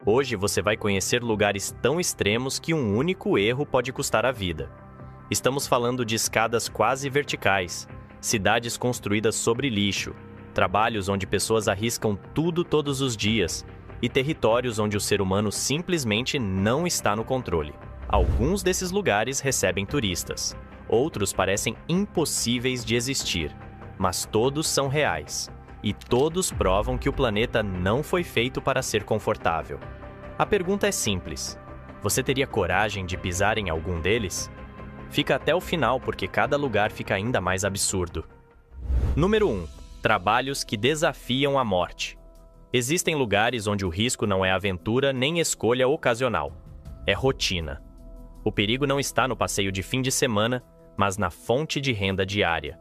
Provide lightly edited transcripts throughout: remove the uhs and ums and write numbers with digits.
Hoje você vai conhecer lugares tão extremos que um único erro pode custar a vida. Estamos falando de escadas quase verticais, cidades construídas sobre lixo, trabalhos onde pessoas arriscam tudo todos os dias e territórios onde o ser humano simplesmente não está no controle. Alguns desses lugares recebem turistas, outros parecem impossíveis de existir, mas todos são reais. E todos provam que o planeta não foi feito para ser confortável. A pergunta é simples: você teria coragem de pisar em algum deles? Fica até o final porque cada lugar fica ainda mais absurdo. Número 1. Trabalhos que desafiam a morte. Existem lugares onde o risco não é aventura nem escolha ocasional. É rotina. O perigo não está no passeio de fim de semana, mas na fonte de renda diária.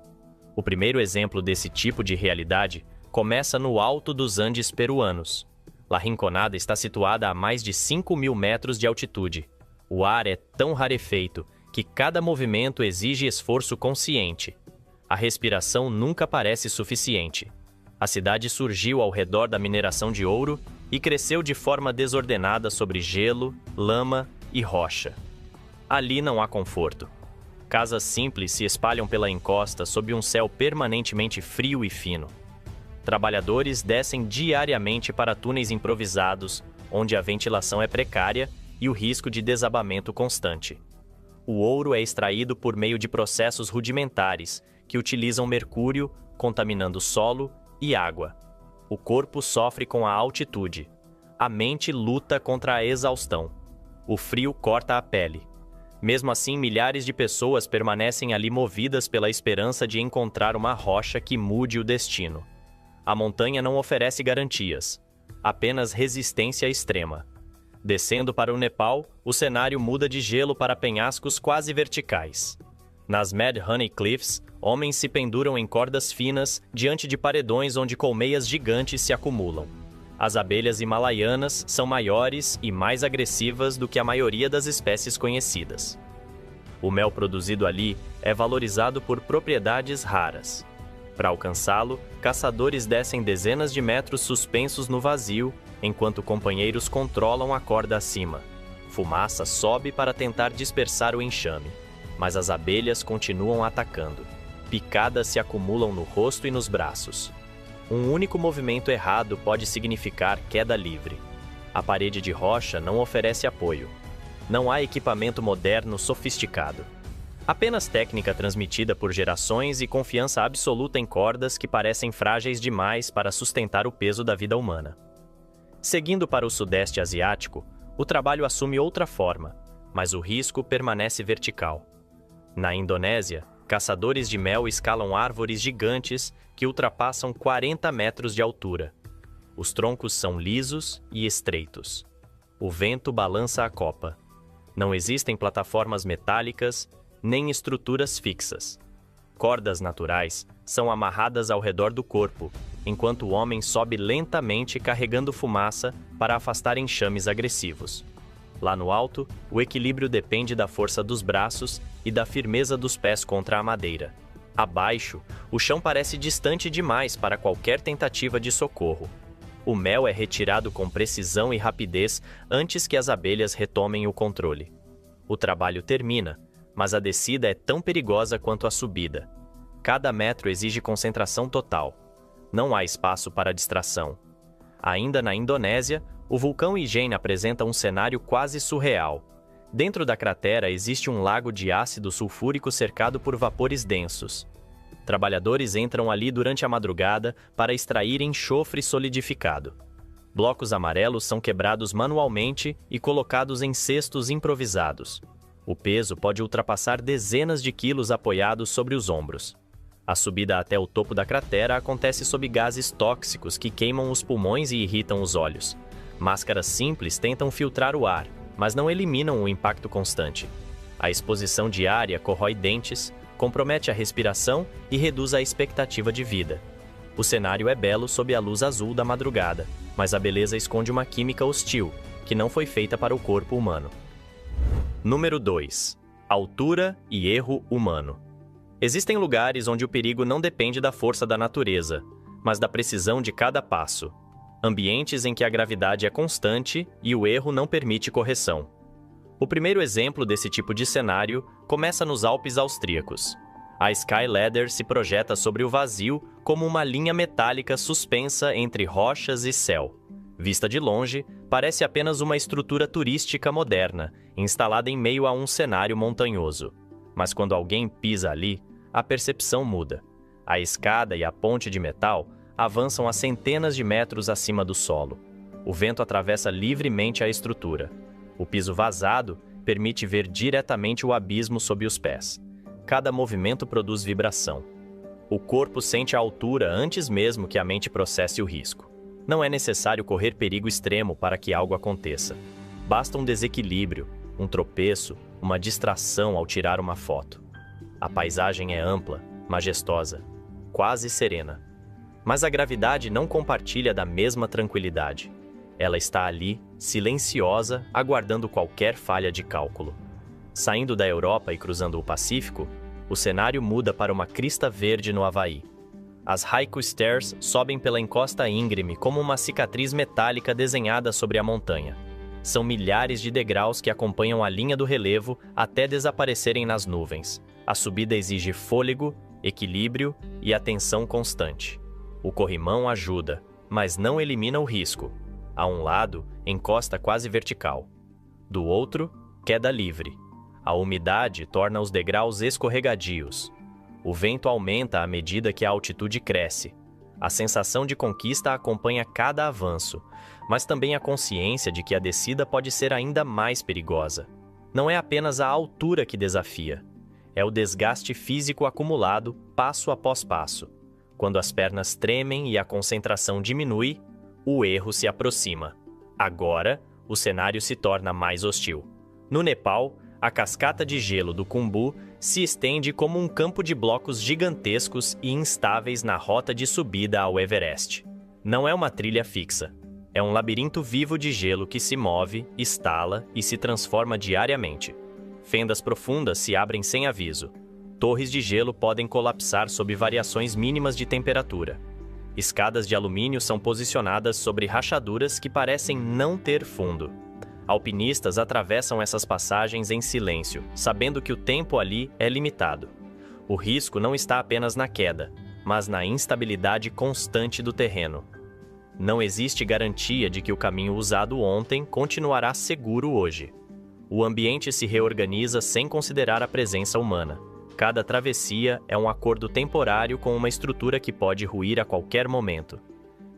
O primeiro exemplo desse tipo de realidade começa no alto dos Andes peruanos. La Rinconada está situada a mais de 5.000 metros de altitude. O ar é tão rarefeito que cada movimento exige esforço consciente. A respiração nunca parece suficiente. A cidade surgiu ao redor da mineração de ouro e cresceu de forma desordenada sobre gelo, lama e rocha. Ali não há conforto. Casas simples se espalham pela encosta sob um céu permanentemente frio e fino. Trabalhadores descem diariamente para túneis improvisados, onde a ventilação é precária e o risco de desabamento constante. O ouro é extraído por meio de processos rudimentares, que utilizam mercúrio, contaminando solo e água. O corpo sofre com a altitude. A mente luta contra a exaustão. O frio corta a pele. Mesmo assim, milhares de pessoas permanecem ali movidas pela esperança de encontrar uma rocha que mude o destino. A montanha não oferece garantias, apenas resistência extrema. Descendo para o Nepal, o cenário muda de gelo para penhascos quase verticais. Nas Mad Honey Cliffs, homens se penduram em cordas finas diante de paredões onde colmeias gigantes se acumulam. As abelhas himalaianas são maiores e mais agressivas do que a maioria das espécies conhecidas. O mel produzido ali é valorizado por propriedades raras. Para alcançá-lo, caçadores descem dezenas de metros suspensos no vazio, enquanto companheiros controlam a corda acima. Fumaça sobe para tentar dispersar o enxame, mas as abelhas continuam atacando. Picadas se acumulam no rosto e nos braços. Um único movimento errado pode significar queda livre. A parede de rocha não oferece apoio. Não há equipamento moderno sofisticado. Apenas técnica transmitida por gerações e confiança absoluta em cordas que parecem frágeis demais para sustentar o peso da vida humana. Seguindo para o Sudeste Asiático, o trabalho assume outra forma, mas o risco permanece vertical. Na Indonésia, caçadores de mel escalam árvores gigantes que ultrapassam 40 metros de altura. Os troncos são lisos e estreitos. O vento balança a copa. Não existem plataformas metálicas nem estruturas fixas. Cordas naturais são amarradas ao redor do corpo, enquanto o homem sobe lentamente carregando fumaça para afastar enxames agressivos. Lá no alto, o equilíbrio depende da força dos braços e da firmeza dos pés contra a madeira. Abaixo, o chão parece distante demais para qualquer tentativa de socorro. O mel é retirado com precisão e rapidez antes que as abelhas retomem o controle. O trabalho termina, mas a descida é tão perigosa quanto a subida. Cada metro exige concentração total. Não há espaço para distração. Ainda na Indonésia, o vulcão Ijen apresenta um cenário quase surreal. Dentro da cratera existe um lago de ácido sulfúrico cercado por vapores densos. Trabalhadores entram ali durante a madrugada para extrair enxofre solidificado. Blocos amarelos são quebrados manualmente e colocados em cestos improvisados. O peso pode ultrapassar dezenas de quilos apoiados sobre os ombros. A subida até o topo da cratera acontece sob gases tóxicos que queimam os pulmões e irritam os olhos. Máscaras simples tentam filtrar o ar, mas não eliminam o impacto constante. A exposição diária corrói dentes, compromete a respiração e reduz a expectativa de vida. O cenário é belo sob a luz azul da madrugada, mas a beleza esconde uma química hostil, que não foi feita para o corpo humano. Número 2. Altura e erro humano. Existem lugares onde o perigo não depende da força da natureza, mas da precisão de cada passo. ambientes em que a gravidade é constante e o erro não permite correção. O primeiro exemplo desse tipo de cenário começa nos Alpes austríacos. A Sky Ladder se projeta sobre o vazio como uma linha metálica suspensa entre rochas e céu. Vista de longe, parece apenas uma estrutura turística moderna, instalada em meio a um cenário montanhoso. Mas quando alguém pisa ali, a percepção muda. A escada e a ponte de metal avançam a centenas de metros acima do solo. O vento atravessa livremente a estrutura. O piso vazado permite ver diretamente o abismo sob os pés. Cada movimento produz vibração. O corpo sente a altura antes mesmo que a mente processe o risco. Não é necessário correr perigo extremo para que algo aconteça. Basta um desequilíbrio, um tropeço, uma distração ao tirar uma foto. A paisagem é ampla, majestosa, quase serena. Mas a gravidade não compartilha da mesma tranquilidade. Ela está ali, silenciosa, aguardando qualquer falha de cálculo. Saindo da Europa e cruzando o Pacífico, o cenário muda para uma crista verde no Havaí. As Haiku Stairs sobem pela encosta íngreme como uma cicatriz metálica desenhada sobre a montanha. São milhares de degraus que acompanham a linha do relevo até desaparecerem nas nuvens. A subida exige fôlego, equilíbrio e atenção constante. O corrimão ajuda, mas não elimina o risco. A um lado, encosta quase vertical. Do outro, queda livre. A umidade torna os degraus escorregadios. O vento aumenta à medida que a altitude cresce. A sensação de conquista acompanha cada avanço, mas também a consciência de que a descida pode ser ainda mais perigosa. Não é apenas a altura que desafia. É o desgaste físico acumulado passo após passo. Quando as pernas tremem e a concentração diminui, o erro se aproxima. Agora, o cenário se torna mais hostil. No Nepal, a cascata de gelo do Khumbu se estende como um campo de blocos gigantescos e instáveis na rota de subida ao Everest. Não é uma trilha fixa. É um labirinto vivo de gelo que se move, estala e se transforma diariamente. Fendas profundas se abrem sem aviso. Torres de gelo podem colapsar sob variações mínimas de temperatura. Escadas de alumínio são posicionadas sobre rachaduras que parecem não ter fundo. Alpinistas atravessam essas passagens em silêncio, sabendo que o tempo ali é limitado. O risco não está apenas na queda, mas na instabilidade constante do terreno. Não existe garantia de que o caminho usado ontem continuará seguro hoje. O ambiente se reorganiza sem considerar a presença humana. Cada travessia é um acordo temporário com uma estrutura que pode ruir a qualquer momento.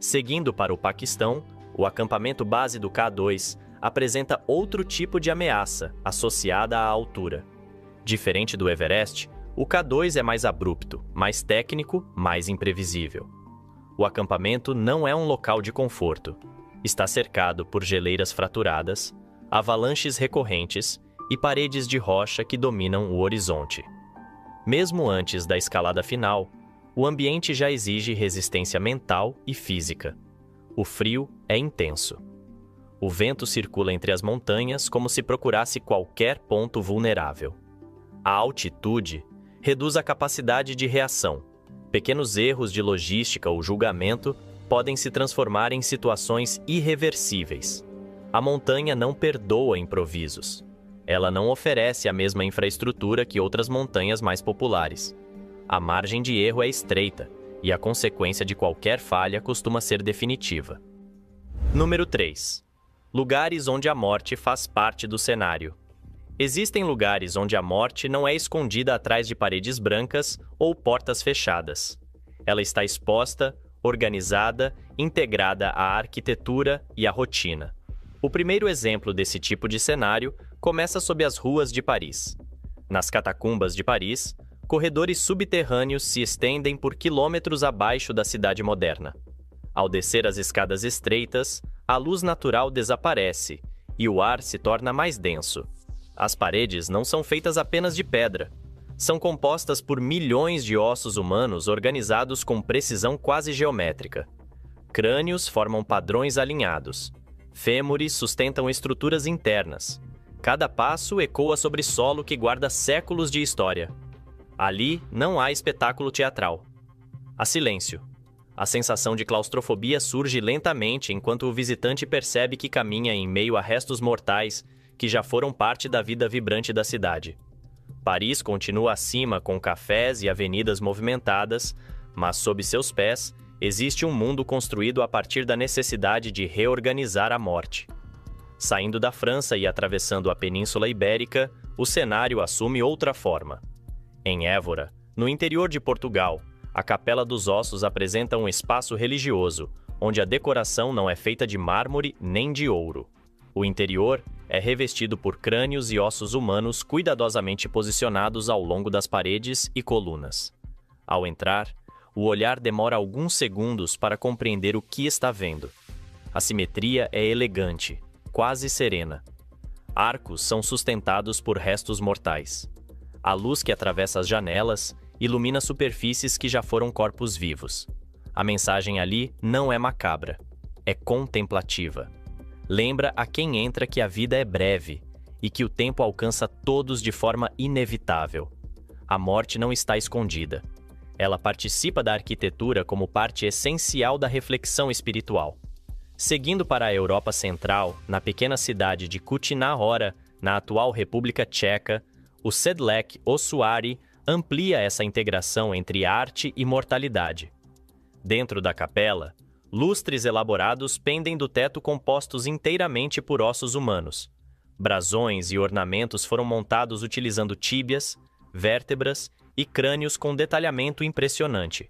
Seguindo para o Paquistão, o acampamento base do K2 apresenta outro tipo de ameaça associada à altura. Diferente do Everest, o K2 é mais abrupto, mais técnico, mais imprevisível. O acampamento não é um local de conforto. Está cercado por geleiras fraturadas, avalanches recorrentes e paredes de rocha que dominam o horizonte. Mesmo antes da escalada final, o ambiente já exige resistência mental e física. O frio é intenso. O vento circula entre as montanhas como se procurasse qualquer ponto vulnerável. A altitude reduz a capacidade de reação. Pequenos erros de logística ou julgamento podem se transformar em situações irreversíveis. A montanha não perdoa improvisos. Ela não oferece a mesma infraestrutura que outras montanhas mais populares. A margem de erro é estreita e a consequência de qualquer falha costuma ser definitiva. Número 3. Lugares onde a morte faz parte do cenário. Existem lugares onde a morte não é escondida atrás de paredes brancas ou portas fechadas. Ela está exposta, organizada, integrada à arquitetura e à rotina. O primeiro exemplo desse tipo de cenário começa sob as ruas de Paris. Nas catacumbas de Paris, corredores subterrâneos se estendem por quilômetros abaixo da cidade moderna. Ao descer as escadas estreitas, a luz natural desaparece e o ar se torna mais denso. As paredes não são feitas apenas de pedra. São compostas por milhões de ossos humanos organizados com precisão quase geométrica. Crânios formam padrões alinhados. Fêmures sustentam estruturas internas. Cada passo ecoa sobre solo que guarda séculos de história. Ali não há espetáculo teatral. Há silêncio. A sensação de claustrofobia surge lentamente enquanto o visitante percebe que caminha em meio a restos mortais que já foram parte da vida vibrante da cidade. Paris continua acima com cafés e avenidas movimentadas, mas sob seus pés existe um mundo construído a partir da necessidade de reorganizar a morte. Saindo da França e atravessando a Península Ibérica, o cenário assume outra forma. Em Évora, no interior de Portugal, a Capela dos Ossos apresenta um espaço religioso, onde a decoração não é feita de mármore nem de ouro. O interior é revestido por crânios e ossos humanos cuidadosamente posicionados ao longo das paredes e colunas. Ao entrar, o olhar demora alguns segundos para compreender o que está vendo. A simetria é elegante, quase serena. Arcos são sustentados por restos mortais. A luz que atravessa as janelas ilumina superfícies que já foram corpos vivos. A mensagem ali não é macabra, é contemplativa. Lembra a quem entra que a vida é breve e que o tempo alcança todos de forma inevitável. A morte não está escondida. Ela participa da arquitetura como parte essencial da reflexão espiritual. Seguindo para a Europa Central, na pequena cidade de Kutná Hora, na atual República Tcheca, o Sedlec Ossuary amplia essa integração entre arte e mortalidade. Dentro da capela, lustres elaborados pendem do teto compostos inteiramente por ossos humanos. Brasões e ornamentos foram montados utilizando tíbias, vértebras e crânios com detalhamento impressionante.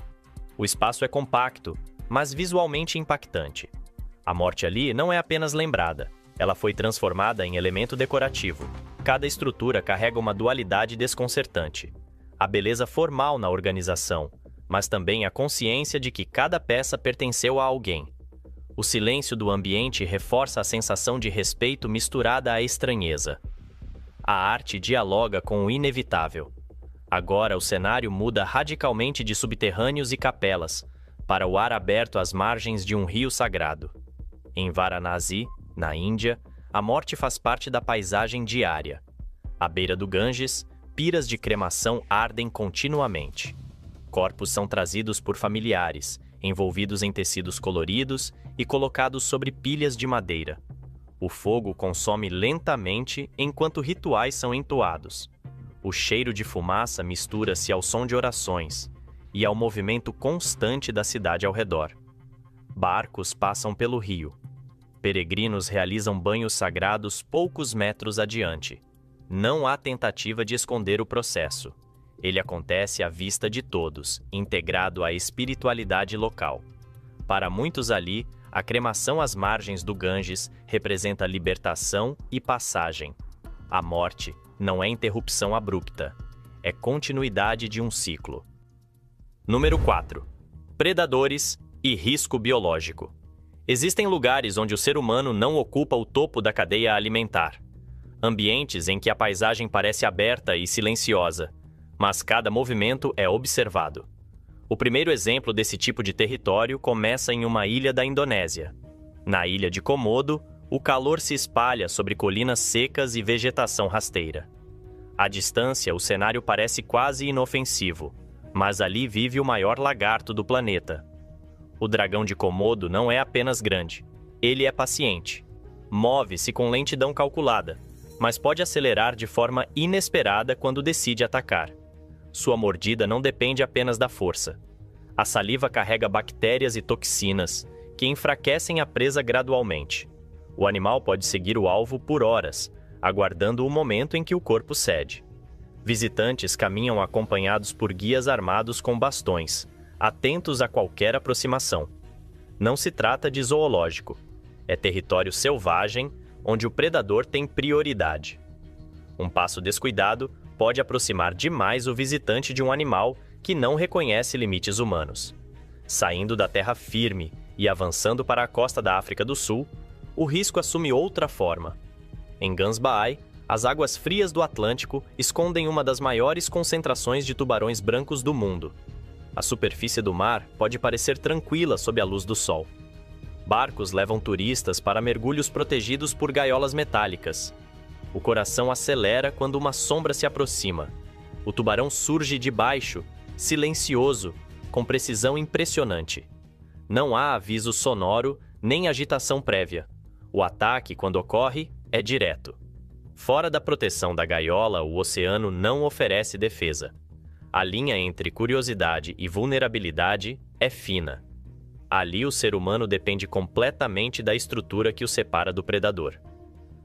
O espaço é compacto, mas visualmente impactante. A morte ali não é apenas lembrada, ela foi transformada em elemento decorativo. Cada estrutura carrega uma dualidade desconcertante. A beleza formal na organização, mas também a consciência de que cada peça pertenceu a alguém. O silêncio do ambiente reforça a sensação de respeito misturada à estranheza. A arte dialoga com o inevitável. Agora o cenário muda radicalmente de subterrâneos e capelas para o ar aberto às margens de um rio sagrado. Em Varanasi, na Índia, a morte faz parte da paisagem diária. À beira do Ganges, piras de cremação ardem continuamente. Corpos são trazidos por familiares, envolvidos em tecidos coloridos e colocados sobre pilhas de madeira. O fogo consome lentamente enquanto rituais são entoados. O cheiro de fumaça mistura-se ao som de orações e ao movimento constante da cidade ao redor. Barcos passam pelo rio. Peregrinos realizam banhos sagrados poucos metros adiante. Não há tentativa de esconder o processo. Ele acontece à vista de todos, integrado à espiritualidade local. Para muitos ali, a cremação às margens do Ganges representa libertação e passagem. A morte não é interrupção abrupta, é continuidade de um ciclo. Número 4. Predadores e risco biológico. Existem lugares onde o ser humano não ocupa o topo da cadeia alimentar. Ambientes em que a paisagem parece aberta e silenciosa, mas cada movimento é observado. O primeiro exemplo desse tipo de território começa em uma ilha da Indonésia. Na ilha de Komodo, o calor se espalha sobre colinas secas e vegetação rasteira. À distância, o cenário parece quase inofensivo, mas ali vive o maior lagarto do planeta. O dragão de Komodo não é apenas grande, ele é paciente. Move-se com lentidão calculada, mas pode acelerar de forma inesperada quando decide atacar. Sua mordida não depende apenas da força. A saliva carrega bactérias e toxinas que enfraquecem a presa gradualmente. O animal pode seguir o alvo por horas, aguardando o momento em que o corpo cede. Visitantes caminham acompanhados por guias armados com bastões, atentos a qualquer aproximação. Não se trata de zoológico. É território selvagem, onde o predador tem prioridade. Um passo descuidado pode aproximar demais o visitante de um animal que não reconhece limites humanos. Saindo da terra firme e avançando para a costa da África do Sul, o risco assume outra forma. Em Gansbaai, as águas frias do Atlântico escondem uma das maiores concentrações de tubarões brancos do mundo. A superfície do mar pode parecer tranquila sob a luz do sol. Barcos levam turistas para mergulhos protegidos por gaiolas metálicas. O coração acelera quando uma sombra se aproxima. O tubarão surge de baixo, silencioso, com precisão impressionante. Não há aviso sonoro nem agitação prévia. O ataque, quando ocorre, é direto. Fora da proteção da gaiola, o oceano não oferece defesa. A linha entre curiosidade e vulnerabilidade é fina. Ali o ser humano depende completamente da estrutura que o separa do predador.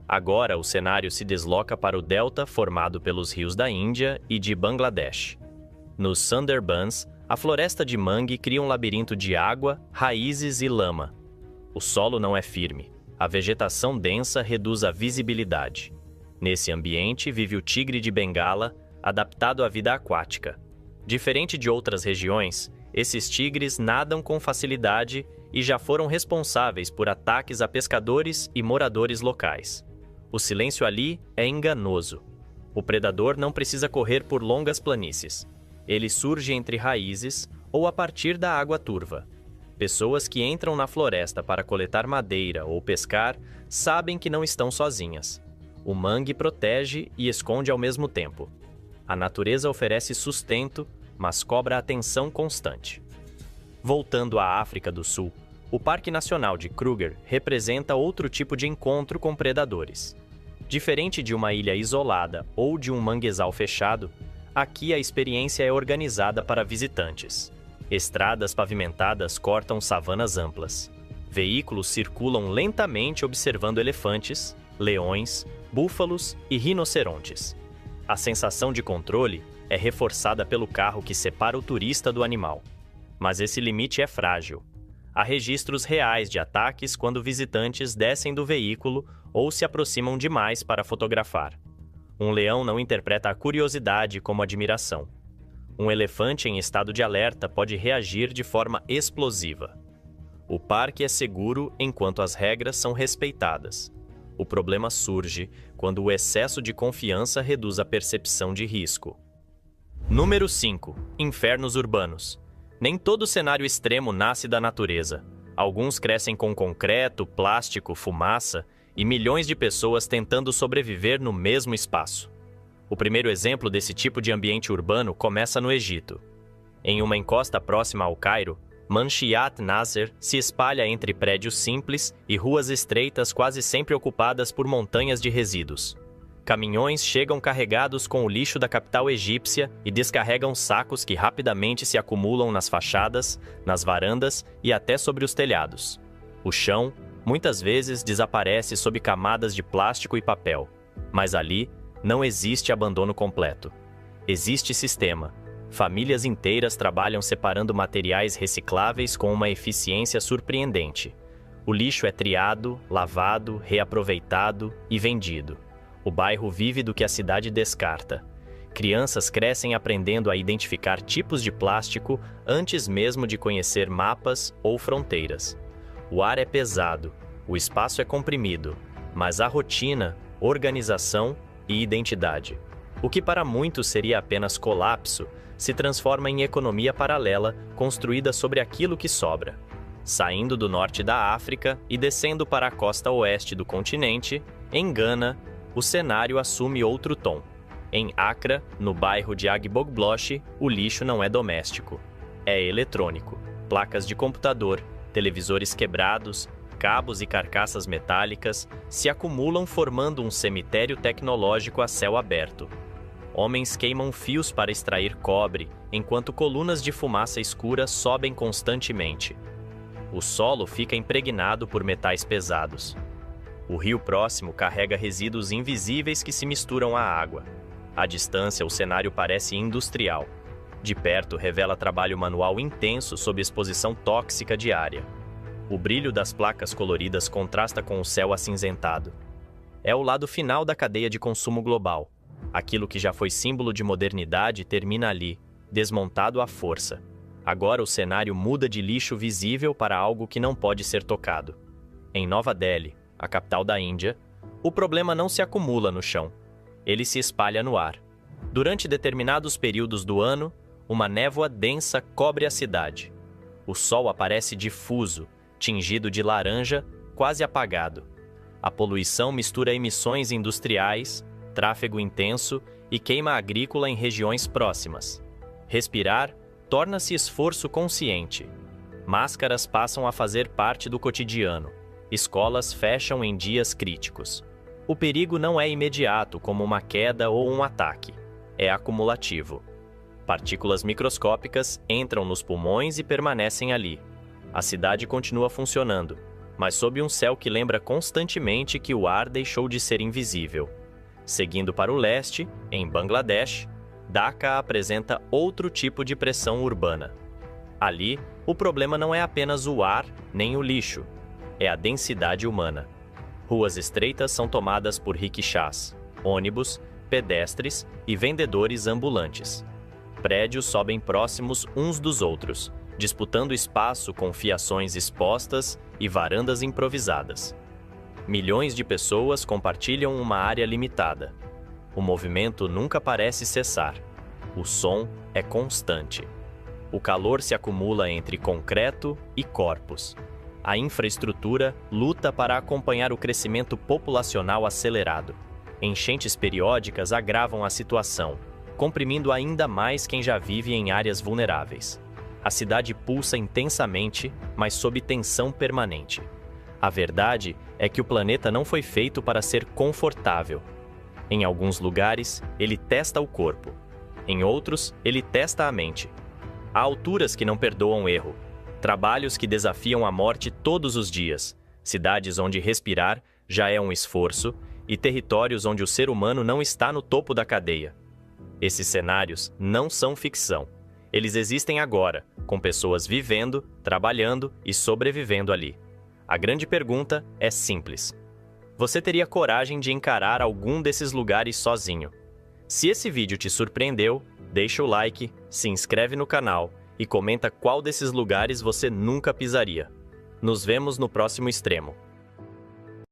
Agora o cenário se desloca para o delta formado pelos rios da Índia e de Bangladesh. Nos Sundarbans, a floresta de mangue cria um labirinto de água, raízes e lama. O solo não é firme. A vegetação densa reduz a visibilidade. Nesse ambiente vive o tigre de Bengala, adaptado à vida aquática. Diferente de outras regiões, esses tigres nadam com facilidade e já foram responsáveis por ataques a pescadores e moradores locais. O silêncio ali é enganoso. O predador não precisa correr por longas planícies. Ele surge entre raízes ou a partir da água turva. Pessoas que entram na floresta para coletar madeira ou pescar sabem que não estão sozinhas. O mangue protege e esconde ao mesmo tempo. A natureza oferece sustento, mas cobra atenção constante. Voltando à África do Sul, o Parque Nacional de Kruger representa outro tipo de encontro com predadores. Diferente de uma ilha isolada ou de um manguezal fechado, aqui a experiência é organizada para visitantes. Estradas pavimentadas cortam savanas amplas. Veículos circulam lentamente observando elefantes, leões, búfalos e rinocerontes. A sensação de controle é reforçada pelo carro que separa o turista do animal. Mas esse limite é frágil. Há registros reais de ataques quando visitantes descem do veículo ou se aproximam demais para fotografar. Um leão não interpreta a curiosidade como admiração. Um elefante em estado de alerta pode reagir de forma explosiva. O parque é seguro enquanto as regras são respeitadas. O problema surge quando o excesso de confiança reduz a percepção de risco. Número 5. Infernos urbanos. Nem todo cenário extremo nasce da natureza. Alguns crescem com concreto, plástico, fumaça e milhões de pessoas tentando sobreviver no mesmo espaço. O primeiro exemplo desse tipo de ambiente urbano começa no Egito. Em uma encosta próxima ao Cairo, Manshiat Nasser se espalha entre prédios simples e ruas estreitas quase sempre ocupadas por montanhas de resíduos. Caminhões chegam carregados com o lixo da capital egípcia e descarregam sacos que rapidamente se acumulam nas fachadas, nas varandas e até sobre os telhados. O chão, muitas vezes, desaparece sob camadas de plástico e papel, mas ali não existe abandono completo. Existe sistema. Famílias inteiras trabalham separando materiais recicláveis com uma eficiência surpreendente. O lixo é triado, lavado, reaproveitado e vendido. O bairro vive do que a cidade descarta. Crianças crescem aprendendo a identificar tipos de plástico antes mesmo de conhecer mapas ou fronteiras. O ar é pesado, o espaço é comprimido, mas a rotina, organização e identidade. O que para muitos seria apenas colapso, se transforma em economia paralela construída sobre aquilo que sobra. Saindo do norte da África e descendo para a costa oeste do continente, em Gana, o cenário assume outro tom. Em Accra, no bairro de Agbogblosh, o lixo não é doméstico. É eletrônico. Placas de computador, televisores quebrados, cabos e carcaças metálicas se acumulam formando um cemitério tecnológico a céu aberto. Homens queimam fios para extrair cobre, enquanto colunas de fumaça escura sobem constantemente. O solo fica impregnado por metais pesados. O rio próximo carrega resíduos invisíveis que se misturam à água. À distância, o cenário parece industrial. De perto, revela trabalho manual intenso sob exposição tóxica diária. O brilho das placas coloridas contrasta com o céu acinzentado. É o lado final da cadeia de consumo global. Aquilo que já foi símbolo de modernidade termina ali, desmontado à força. Agora o cenário muda de lixo visível para algo que não pode ser tocado. Em Nova Delhi, a capital da Índia, o problema não se acumula no chão. Ele se espalha no ar. Durante determinados períodos do ano, uma névoa densa cobre a cidade. O sol aparece difuso, tingido de laranja, quase apagado. A poluição mistura emissões industriais, tráfego intenso e queima agrícola em regiões próximas. Respirar torna-se esforço consciente. Máscaras passam a fazer parte do cotidiano. Escolas fecham em dias críticos. O perigo não é imediato, como uma queda ou um ataque. É acumulativo. Partículas microscópicas entram nos pulmões e permanecem ali. A cidade continua funcionando, mas sob um céu que lembra constantemente que o ar deixou de ser invisível. Seguindo para o leste, em Bangladesh, Dhaka apresenta outro tipo de pressão urbana. Ali, o problema não é apenas o ar nem o lixo, é a densidade humana. Ruas estreitas são tomadas por rickshaws, ônibus, pedestres e vendedores ambulantes. Prédios sobem próximos uns dos outros, disputando espaço com fiações expostas e varandas improvisadas. Milhões de pessoas compartilham uma área limitada. O movimento nunca parece cessar. O som é constante. O calor se acumula entre concreto e corpos. A infraestrutura luta para acompanhar o crescimento populacional acelerado. Enchentes periódicas agravam a situação, comprimindo ainda mais quem já vive em áreas vulneráveis. A cidade pulsa intensamente, mas sob tensão permanente. A verdade é que o planeta não foi feito para ser confortável. Em alguns lugares, ele testa o corpo. Em outros, ele testa a mente. Há alturas que não perdoam erro. Trabalhos que desafiam a morte todos os dias. Cidades onde respirar já é um esforço e territórios onde o ser humano não está no topo da cadeia. Esses cenários não são ficção. Eles existem agora, com pessoas vivendo, trabalhando e sobrevivendo ali. A grande pergunta é simples. Você teria coragem de encarar algum desses lugares sozinho? Se esse vídeo te surpreendeu, deixa o like, se inscreve no canal e comenta qual desses lugares você nunca pisaria. Nos vemos no próximo extremo.